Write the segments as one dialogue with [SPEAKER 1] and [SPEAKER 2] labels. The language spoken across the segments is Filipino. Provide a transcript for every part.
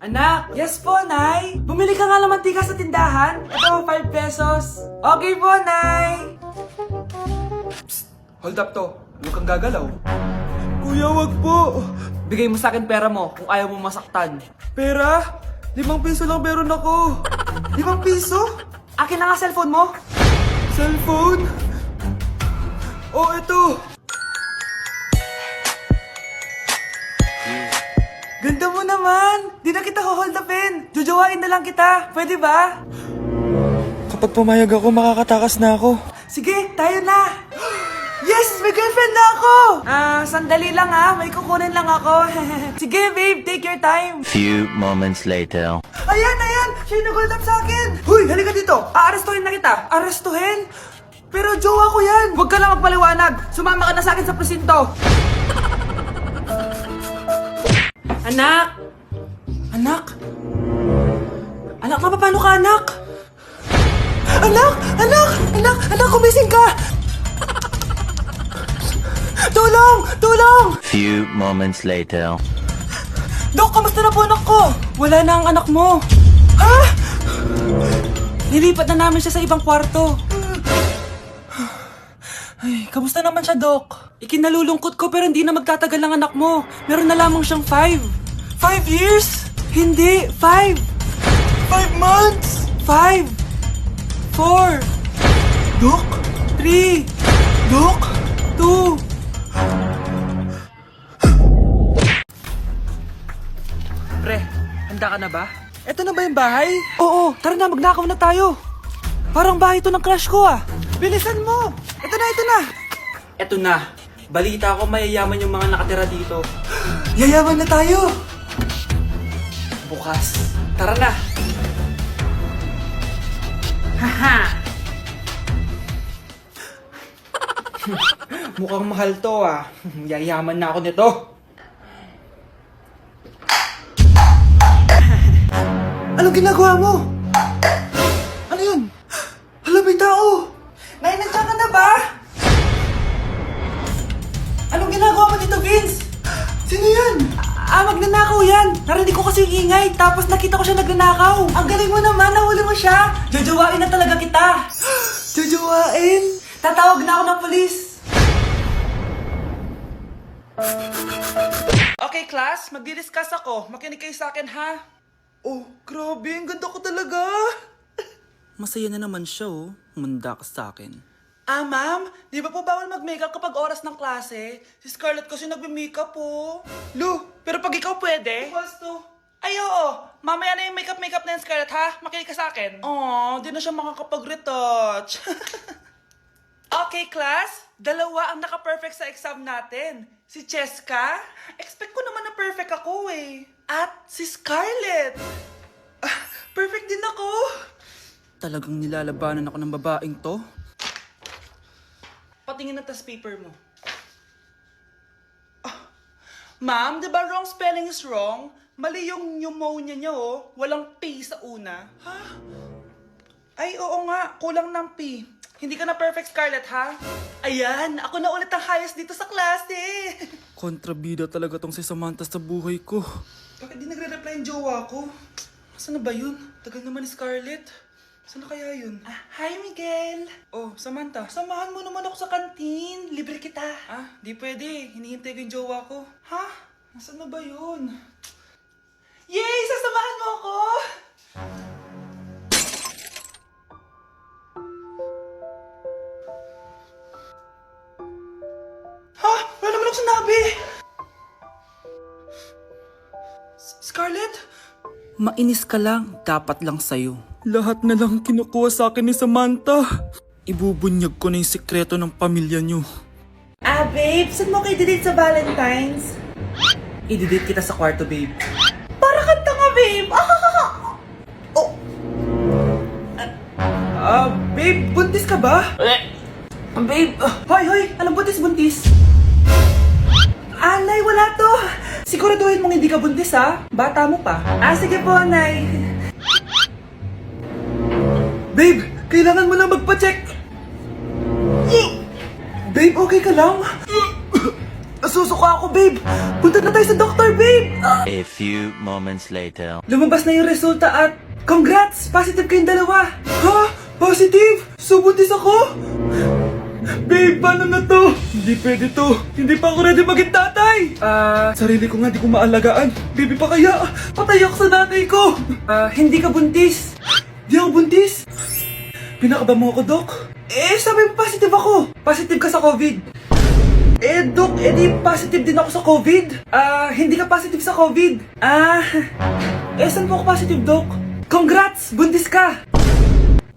[SPEAKER 1] Anak! Yes po, Nay! Bumili ka nga ng mantika sa tindahan. Ito, 5 pesos. Okay po, Nay! Psst! Hold up to. Huwag kang gagalaw. Kuya, wag po. Bigay mo sa akin pera mo kung ayaw mo masaktan. Pera? 5 piso lang meron ako. 5 piso? Akin na nga cellphone mo. Cellphone? Oh, ito. Ganda mo naman! Di na kita hold upin! Jujuwain na lang kita! Pwede ba? Kapag pumayag ako, makakatakas na ako. Sige, tayo na! Yes! May girlfriend na ako! Sandali lang May kukunin lang ako. Sige, babe, take your time.
[SPEAKER 2] Few moments later.
[SPEAKER 1] Ayan! Siya yung nag-hold up sa akin! Huy, halika dito! Aarestuhin na kita! Arestuhin? Pero jowa ko yan! Huwag ka lang magpaliwanag! Sumama ka na sa akin sa presinto! Anak! Anak? Anak, paano ka, anak? Anak, kumising ka! Tulong!
[SPEAKER 2] Few moments later.
[SPEAKER 1] Dok, kamusta na po anak ko? Wala na ang anak mo. Ha? Nilipat na namin siya sa ibang kwarto. Ay, kamusta naman siya, Dok? Ikinalulungkot ko pero hindi na magtatagal ang anak mo. Meron na lamang siyang 5. 5 years? Hindi, 5. 5 months? 5. 4. Dok? 3. Dok? 2. Pre, handa ka na ba? Eto na ba yung bahay? Oo, tara na, magnakaw na tayo. Parang bahay to ng crush ko Bilisan mo! Ito na! Eto na. Balita ko mayayaman yung mga nakatira dito. Yayaman na tayo! Bukas. Tara na! Haha! Mukhang mahal to Yayaman na ako nito. Anong ginagawa mo? Ano yun? Hala, may tao! Nay, nandiyan ka na ba? Anong ginagawa mo dito, Vince? Sino yun? Magnanakaw yan! Narinig ko kasi yung ingay, tapos nakita ko siya nagnanakaw. Ang galing mo naman, nahuli mo siya! Jojowain na talaga kita! Jojowain? Tatawag na ako ng polis! Okay, class, magdi-discuss ako. Makinig kayo sa akin, ha? Oh, grabe, ang ganda ko talaga! Masaya na naman siya, Manda ka sa akin. Ma'am, di ba po bawal mag-makeup kapag oras ng klase? Si Scarlett kasi nagbe-makeup po. Lu, pero pag ikaw pwede? Gusto. Ay, oo. Mamaya na yung makeup na yung Scarlett, ha? Makinig ka sa akin. Di na siya makakapag-retouch. Okay, class. 2 ang naka-perfect sa exam natin. Si Cheska. Expect ko naman na perfect ako, At si Scarlett. Perfect din ako. Talagang nilalabanan ako ng babaeng to. Patingin na tas paper mo. Ma'am, di ba wrong spelling is wrong? Mali yung pneumonia niya, Walang P sa una. Ha? Ay, oo nga. Kulang ng P. Hindi ka na perfect, Scarlett, ha? Ayan, ako na ulit ang highest dito sa klase. Kontrabida talaga tong si Samantha sa buhay ko. Bakit di nagre-reply yung jowa ko? Saan na ba yun? Tagal naman ni Scarlett. Saan na kaya yun? Hi, Miguel! Oh, Samantha, samahan mo naman ako sa kantin. Libre kita. Di pwede. Hinihintay ko yung jowa ko. Ha? Nasaan na ba yun? Yay! Sasamahan mo ako! Ha? Wala naman ako sinabi! Scarlett? Mainis ka lang. Dapat lang sa'yo. Lahat na lang kinukuha sa akin ni Samantha. Ibubunyag ko na yung sikreto ng pamilya niyo. Babe, saan mo kayo i-delete sa Valentine's? I-delete kita sa kwarto, babe. Para kanta nga, babe! Oh! Babe, buntis ka ba? Babe, hoy! Anong buntis? Nay, wala to! Siguraduhin mong hindi ka buntis, ha? Bata mo pa. Sige po, Nay. Babe, kailangan mo na magpa-check. Babe, okay ka lang? Nasusuka ako, babe! Punta na tayo sa doktor, babe!
[SPEAKER 2] A few moments later.
[SPEAKER 1] Lumabas na yung resulta at congrats! Positive kayong dalawa! Ha? Positive? So buntis ako? Babe, paano na to? Hindi pwede to. Hindi pa ako ready maging tatay. Sarili ko nga di ko maalagaan. Baby pa kaya? Patay ako sa nanay ko. Hindi ka buntis. Di ako buntis. Pinakaba mo ako, Dok? Sabi mo positive ako. Positive ka sa COVID. Dok, di positive din ako sa COVID. Hindi ka positive sa COVID. Saan po ako positive, Dok? Congrats! Buntis ka!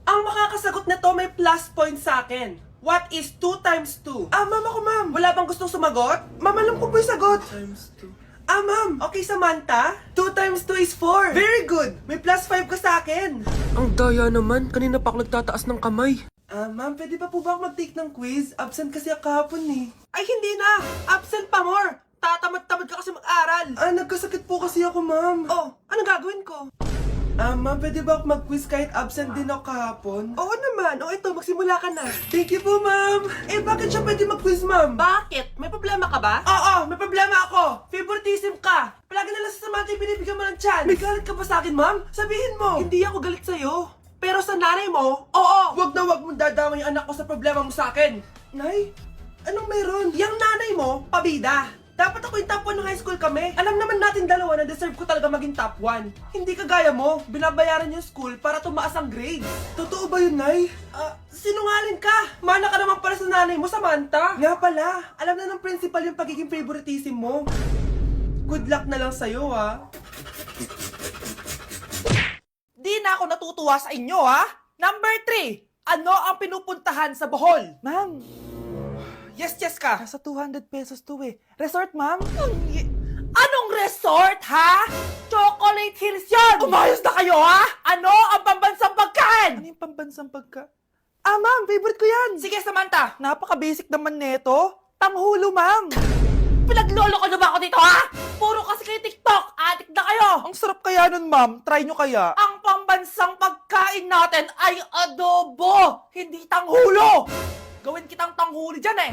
[SPEAKER 3] Ang makakasagot na to may plus point sa akin. What is 2 times 2? Ma'am ako, ma'am. Wala bang gustong sumagot? Ma'am, alam ko po yung sagot.
[SPEAKER 1] Times 2.
[SPEAKER 3] Ma'am. Okay, Samantha. 2 times 2 is 4. Very good. May plus 5 ka sa akin.
[SPEAKER 4] Ang daya naman, kanina pa ako nagtataas ng kamay.
[SPEAKER 3] Ma'am, pwede pa po ba ako mag-take ng quiz? Absent kasi ako kahapon eh. Ay, hindi na. Absent pa more. Tatamad-tamad ka kasi mag-aral. Nagkasakit po kasi ako, ma'am. Oh, anong gagawin ko? Ma'am, pwede ba ako mag-quiz kahit absent din ako kahapon? Oo naman. O ito, magsimula ka na. Thank you po, ma'am. Bakit siya pwede mag-quiz, ma'am? Bakit? May problema ka ba? Oo, may problema ako. Favoritism ka. Palagi na lang sa Samantha yung binibigyan mo ng chance. May galit ka ba sa akin, ma'am? Sabihin mo. Hindi ako galit sa'yo. Pero sa nanay mo, oo. Wag na wag mong dadama yung anak ko sa problema mo sa akin. Nay, anong meron? Yang nanay mo, pabida. Dapat ako yung top 1 ng high school kami. Alam naman natin dalawa na deserve ko talaga maging top 1. Hindi kagaya mo, binabayaran yung school para tumaas ang grade. Totoo ba yun, Nay? Sinungaling ka! Mana ka naman para sa nanay mo, Samantha. Nga pala, alam na ng principal yung pagiging favoritism mo. Good luck na lang sa'yo, ha? Di na ako natutuwa sa inyo, ha? Number 3, ano ang pinupuntahan sa Bohol? Ma'am, yes ka. Nasa 200 pesos to eh. Resort, ma'am? Anong resort, ha? Chocolate Hills yun! Umayos na kayo, ha? Ano ang pambansang pagkain? Ano yung pambansang pagkain? Ma'am, favorite ko yan. Sige, Samantha. Napaka-basic naman neto. Tanghulo, ma'am. Pinaglolo ko na ba ako dito, ha? Puro kasi kayo TikTok. Adik na kayo. Ang sarap kaya nun, ma'am. Try nyo kaya. Ang pambansang pagkain natin ay adobo, hindi tanghulo. Gawin kitang tanghuli dyan eh.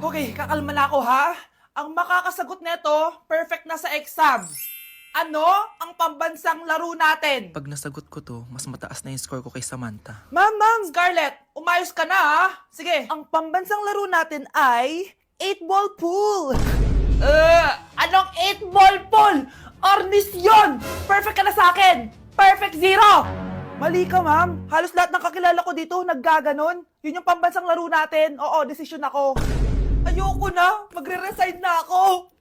[SPEAKER 3] Okay, kakalma na ako ha. Ang makakasagot neto, perfect na sa exam. Ano ang pambansang laro natin?
[SPEAKER 4] Pag nasagot ko to, mas mataas na yung score ko kay Samantha.
[SPEAKER 3] Ma'am! Scarlett, umayos ka na ha. Sige. Ang pambansang laro natin ay 8-ball pool. Anong 8-ball pool? Ornis yun! Perfect ka na sa akin. Perfect 0. Mali ka, ma'am. Halos lahat ng kakilala ko dito naggaganon. Yun yung pambansang laro natin. Oo, desisyon ako. Ayoko na. Magre-resign na ako.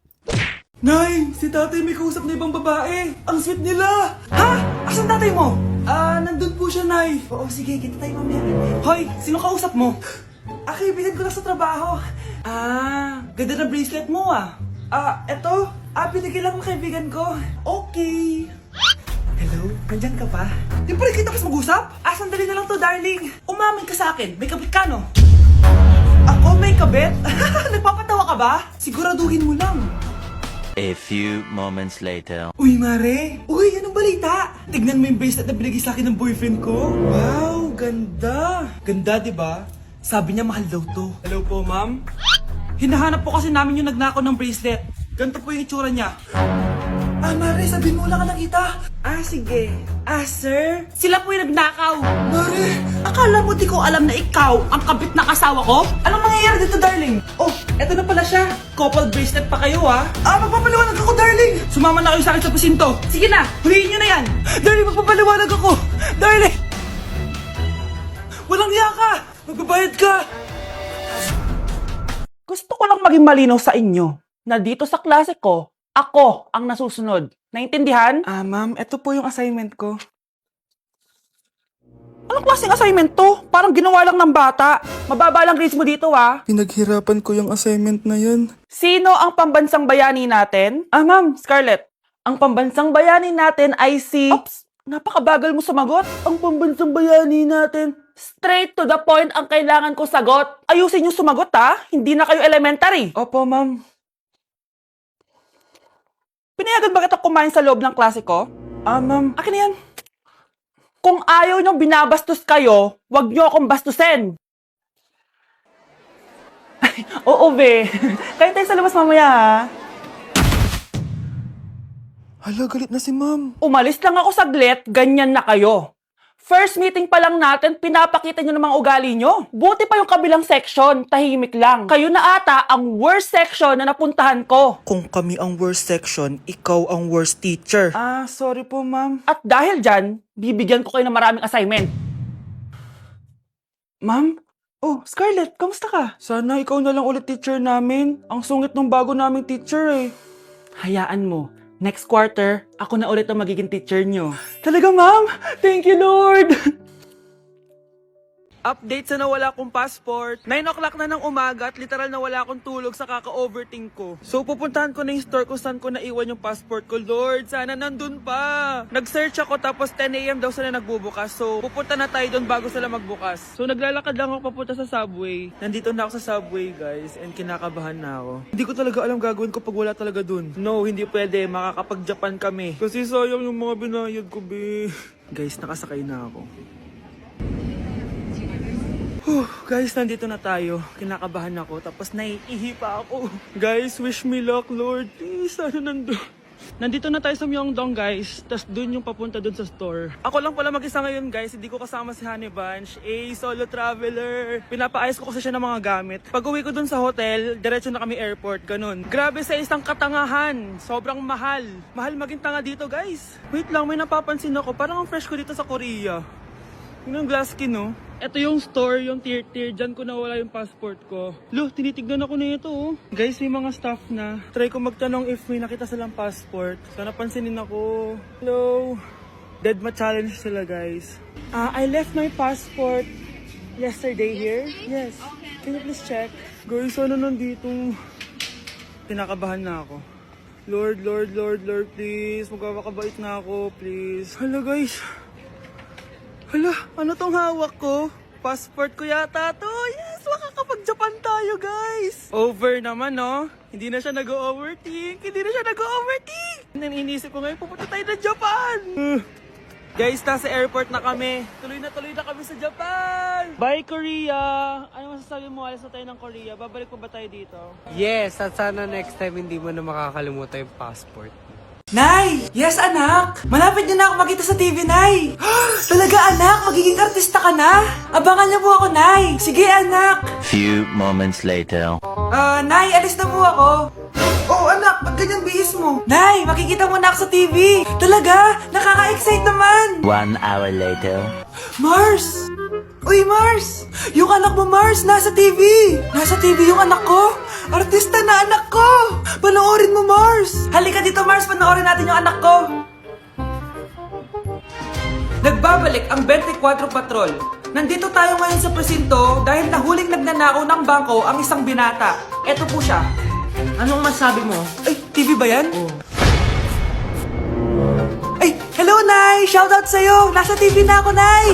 [SPEAKER 1] Nay, si tatay may kausap na ibang babae. Ang sweet nila. Ha? Asan tatay mo? Nandun po siya, Nay. Oo, sige, kita tayo mamaya. Hoy, sino kausap mo? Kaibigan ko lang sa trabaho. Ganda na bracelet mo eto. Binigay lang ng kaibigan ko. Okay. Hello? Nandyan ka pa? Di pa rin kita mas mag-usap? Sandali na lang to, darling. Umamin ka sa akin. May kabit ka, no? Ako may kabit? Nagpapatawa ka ba? Siguraduhin mo lang.
[SPEAKER 2] A few moments later.
[SPEAKER 1] Uy, Mare! Uy, anong balita? Tignan mo yung bracelet na binigay sa akin ng boyfriend ko. Wow, ganda. Ganda, di ba? Sabi niya mahal daw to. Hello po, ma'am. Hinahanap po kasi namin yung nagnakaw ng bracelet. Ganito po yung itsura niya. Mare, sabihin mo wala ka nakita. Sige. Sir? Sila po yung nagnakaw. Mare, akala mo di ko alam na ikaw ang kabit na kasawa ko? Anong mangyayari dito, darling? Oh, eto na pala siya. Couple bracelet pa kayo, magpapaliwanag ako, darling. Sumama na kayo sa akin sa presinto. Sige na, huliin nyo na yan. Darling, magpapaliwanag ako. Darling! Walang hiya ka. Magbabayad ka.
[SPEAKER 3] Gusto ko lang maging malinaw sa inyo na dito sa klase ko, ako ang nasusunod. Naintindihan?
[SPEAKER 1] Ma'am, eto po yung assignment ko.
[SPEAKER 3] Anong klaseng assignment to? Parang ginawa lang ng bata. Mababa lang grades mo dito,
[SPEAKER 1] Pinaghirapan ko yung assignment na yan.
[SPEAKER 3] Sino ang pambansang bayani natin? Ma'am, Scarlett. Ang pambansang bayani natin ay si... Oops! Napakabagal mo sumagot. Ang pambansang bayani natin. Straight to the point ang kailangan ko sagot. Ayusin yung sumagot, Hindi na kayo elementary.
[SPEAKER 1] Opo, ma'am.
[SPEAKER 3] Pinayagan ba kita kumain sa loob ng klase ko?
[SPEAKER 1] Ma'am.
[SPEAKER 3] Akin na yan. Kung ayaw niyong binabastos kayo, wag niyo akong bastusin.
[SPEAKER 1] Oo, be. Kain tayo sa labas mamaya, ha?
[SPEAKER 3] Hala, galit na si ma'am.
[SPEAKER 1] Umalis lang ako saglit, ganyan na kayo. First meeting pa lang natin, pinapakita nyo ng mga ugali nyo. Buti pa yung kabilang section, tahimik lang. Kayo na ata ang worst section na napuntahan ko.
[SPEAKER 3] Kung kami ang worst section, ikaw ang worst teacher.
[SPEAKER 1] Ah, sorry po, ma'am. At dahil dyan, bibigyan ko kayo ng maraming assignment. Ma'am? Oh, Scarlett, kamusta ka? Sana ikaw na lang ulit teacher namin. Ang sungit ng bago naming teacher eh. Hayaan mo. Next quarter, ako na ulit ang magiging teacher nyo. Talaga, ma'am? Thank you, Lord! Update sa nawala kong passport. 9 o'clock na ng umaga at literal na wala akong tulog sa kaka-overthink ko. So pupuntahan ko na yung store kung saan ko naiwan yung passport ko. Lord, sana nandun pa. Nag-search ako tapos 10 a.m. daw sila nagbubukas. So pupunta na tayo doon bago sila magbukas. So naglalakad lang ako papunta sa subway. Nandito na ako sa subway, guys, and kinakabahan na ako. Hindi ko talaga alam gagawin ko pag wala talaga dun. No, hindi pwede. Makakapag-Japan kami. Kasi sayang yung mga binayad ko, be. Guys, nakasakay na ako. Guys, nandito na tayo. Kinakabahan ako. Tapos naiihi pa ako. Guys, wish me luck, Lord. Please, sana nandun. Nandito na tayo sa Myeongdong, guys. Tapos dun yung papunta dun sa store. Ako lang pala mag-isa ngayon, guys. Hindi ko kasama si Honey Bunch. Solo traveler. Pinapaayos ko kasi siya ng mga gamit. Pag uwi ko dun sa hotel, diretso na kami airport. Ganun. Grabe sa isang katangahan. Sobrang mahal. Mahal maging tanga dito, guys. Wait lang, may napapansin ako. Parang ang fresh ko dito sa Korea. Yun ang glass skin, no? Ito yung store, yung tier-tier. Diyan ko nawala yung passport ko. Lo, tinitignan ako na ito, oh. Guys, may mga staff na. Try ko magtanong if may nakita silang passport. Sana pansinin ako. Hello? Deadma challenge sila, guys. I left my passport yesterday here. Yes. Can you please check? Guys, sana nandito? Tinakabahan na ako. Lord, please. Magkakabait na ako, please. Hala, guys. Hala, ano tong hawak ko? Passport ko yata to. Yes, makakapag-Japan tayo, guys. Over naman, no? Hindi na siya nag-overthink. Iniisip ko ngayon, pupunta tayo na Japan. Guys, nasa airport na kami. Tuloy na kami sa Japan. Bye, Korea. Ano masasabi mo? Alis na tayo ng Korea. Babalik pa ba tayo dito?
[SPEAKER 5] Yes, at sana next time hindi mo na makakalimutan yung passport.
[SPEAKER 1] Nay! Yes, anak! Malapit niyo na ako makita sa TV, Nay! Talaga, anak? Magiging artista ka na? Abangan niyo po ako, Nay! Sige, anak!
[SPEAKER 2] Few moments later.
[SPEAKER 1] Nay, alis na po ako. Oh, anak, ba't ganyan bihis mo? Nay, makikita mo na ako sa TV. Talaga? Nakaka-excite naman.
[SPEAKER 2] 1 hour later.
[SPEAKER 1] Mars! Uy, Mars! Yung anak mo, Mars, nasa TV! Nasa TV yung anak ko! Artista na anak ko! Panoorin mo, Mars! Halika dito, Mars, panoorin natin yung anak ko! Nagbabalik ang 24 Patrol. Nandito tayo ngayon sa presinto dahil nahuling nagnanakaw ng bangko ang isang binata. Eto po siya. Anong masabi mo? Ay, TV ba yan? Ay, hello, Nay! Shoutout sa'yo! Nasa TV na ako, Nay!